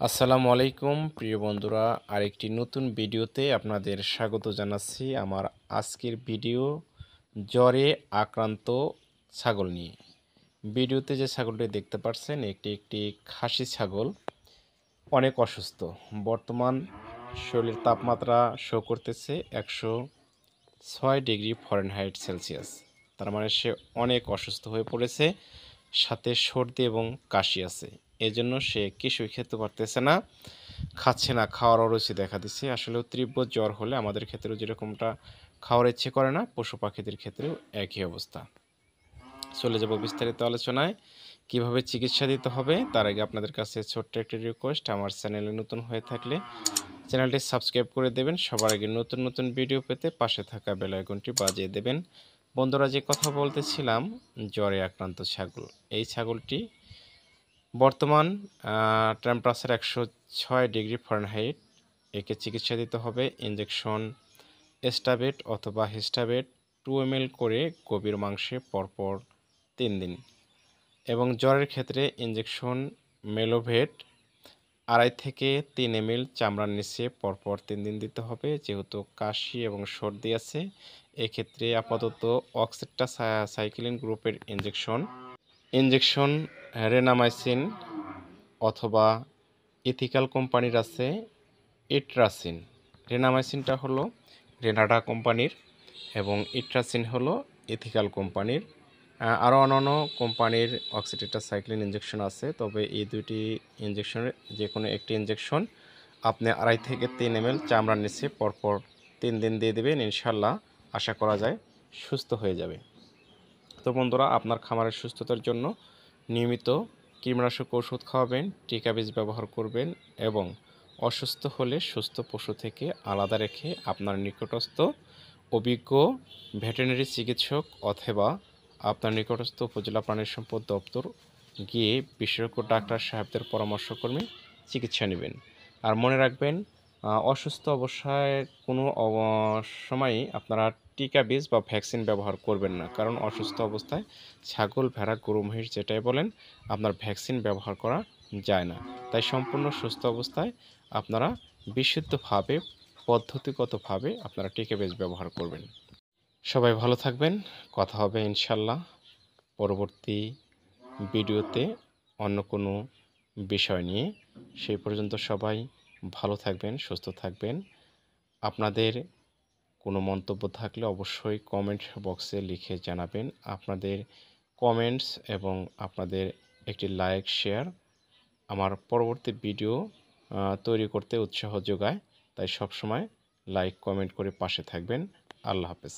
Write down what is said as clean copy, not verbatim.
আসসালামু আলাইকুম প্রিয় বন্ধুরা, আরেকটি নতুন ভিডিওতে আপনাদের স্বাগত জানাচ্ছি। আমার আজকের ভিডিও জ্বরে আক্রান্ত ছাগল নিয়ে। ভিডিওতে যে ছাগলটি দেখতে পাচ্ছেন একটি খাসি ছাগল, অনেক অসুস্থ। বর্তমান শরীরের তাপমাত্রা শো করতেছে 106°F। তার মানে সে অনেক অসুস্থ হয়ে পড়েছে, সাথে সর্দি এবং কাশি আছে। এজন্য সে কিছুই খেতে পারতেছে না, খাচ্ছে না, খাওয়ার অরুচি দেখা দিচ্ছে। আসলে তীব্র জ্বর হলে আমাদের ক্ষেত্রেও যেরকমটা খাওয়ার ইচ্ছে করে না, পশু পাখিদের ক্ষেত্রেও একই অবস্থা। চলে যাব বিস্তারিত আলোচনায়। কিভাবে চিকিৎসা দিতে হবে তার আগে আপনাদের কাছে ছোট্ট একটি রিকোয়েস্ট, আমার চ্যানেলে নতুন হয়ে থাকলে চ্যানেলটি সাবস্ক্রাইব করে দেবেন। সবার আগে নতুন নতুন ভিডিও পেতে পাশে থাকা বেল আইকনটি বাজিয়ে দেবেন। বন্ধুরা, যে কথা বলতেছিলাম, জ্বরে আক্রান্ত ছাগল। এই ছাগলটি বর্তমান টেম্পারেচার 106°F। একে চিকিৎসা দিতে হবে ইঞ্জেকশন এস্টাবেট অথবা হিস্টাবেট 2 ml করে গভীর মাংসে পরপর 3 দিন, এবং জ্বরের ক্ষেত্রে ইঞ্জেকশন মেলোভেট 2.5 থেকে 3 ml চামড়ার নিচে পরপর 3 দিন দিতে হবে। যেহেতু কাশি এবং সর্দি আছে, এক্ষেত্রে আপাতত অক্সিটাসাইক্লিন গ্রুপের ইঞ্জেকশন রেনামাইসিন অথবা ইথিক্যাল কোম্পানির আছে ইট্রাসিন। রেনামাইসিনটা হলো রেনাডা কোম্পানির এবং ইট্রাসিন হলো ইথিক্যাল কোম্পানির। আরও অন্যান্য কোম্পানির অক্সিটাসাইক্লিন ইঞ্জেকশন আছে, তবে এই দুটি ইঞ্জেকশনের যে কোনো একটি ইঞ্জেকশন আপনি 2.5 থেকে 3 ml চামড়ার নিচে পরপর 3 দিন দিয়ে দেবেন। ইনশাল্লাহ আশা করা যায় সুস্থ হয়ে যাবে। তো বন্ধুরা, আপনার খামারের সুস্থতার জন্য নিয়মিত কীটনাশক ওষুধ খাওয়াবেন, টিকা বীজ ব্যবহার করবেন এবং অসুস্থ হলে সুস্থ পশু থেকে আলাদা রেখে আপনার নিকটস্থ অভিজ্ঞ ভেটেরিনারি চিকিৎসক অথবা আপনার নিকটস্থ উপজেলা প্রাণী সম্পদ দপ্তর গিয়ে বিশেষজ্ঞ ডাক্তার সাহেবদের পরামর্শক্রমে চিকিৎসা নেবেন। আর মনে রাখবেন, অসুস্থ অবস্থায় কোনো সময়ই আপনারা টিকা বীজ বা ভ্যাকসিন ব্যবহার করবেন না, কারণ অসুস্থ অবস্থায় ছাগল, ভেড়া, গরু, মহিষ যেটাই বলেন, আপনার ভ্যাকসিন ব্যবহার করা যায় না। তাই সম্পূর্ণ সুস্থ অবস্থায় আপনারা বিশুদ্ধভাবে, পদ্ধতিগতভাবে আপনারা টিকা বীজ ব্যবহার করবেন। সবাই ভালো থাকবেন, কথা হবে ইনশাল্লাহ পরবর্তী ভিডিওতে অন্য কোনো বিষয় নিয়ে। সেই পর্যন্ত সবাই ভালো থাকবেন, সুস্থ থাকবেন। আপনাদের কোনো মন্তব্য থাকলে অবশ্যই কমেন্ট বক্সে লিখে জানাবেন। আপনাদের কমেন্টস এবং আপনাদের একটি লাইক, শেয়ার আমার পরবর্তী ভিডিও তৈরি করতে উৎসাহ যোগায়। তাই সবসময় লাইক, কমেন্ট করে পাশে থাকবেন। আল্লাহ হাফেজ।